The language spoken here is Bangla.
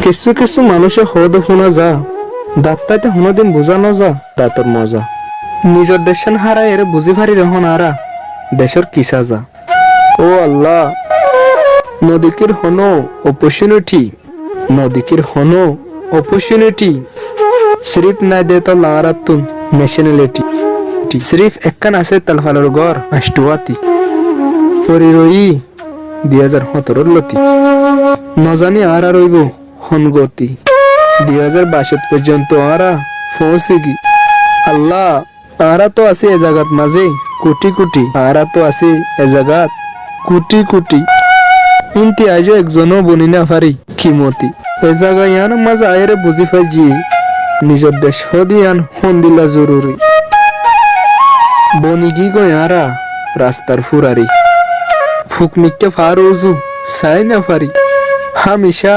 কিছু কিছু মানুষে হদ শোনা যা দাঁতটাতে কোনোদিন বোঝানো যা দাঁতর মজা নিজের দেশন হারায় এর বুঝি ভারি রহন আরা দেশের কিসা যা ও আল্লাহ নদীকির হনো অপরচুনিটি নদীকির হনো অপরচুনিটি সিরিফ নাই দে তো লারাতুন ন্যাশনালিটি সিরিফ একখান আছে তালফালোর গড় আষ্টুয়াতি পরি রই 2017 লতি নজানি আর রইব হনগতি 2022 পর্যন্ত আরা পৌঁছে গি আল্লাহ আরা তো আছে এ জায়গাত মাঝে কোটি কোটি আরা তো আছে এ জায়গাত কোটি কোটি ইনতি আজও একজনও বনি না পারি কিমতি এ জায়গা ইয়ান মাঝে আয়রে বুঝি পাই জি নিজের দেশ হদিয়ান হন দিলা জরুরি বনি গি গো আরা রাস্তার ফুরারি ফুকনিকে ফারোজু সাই না পারি হামেশা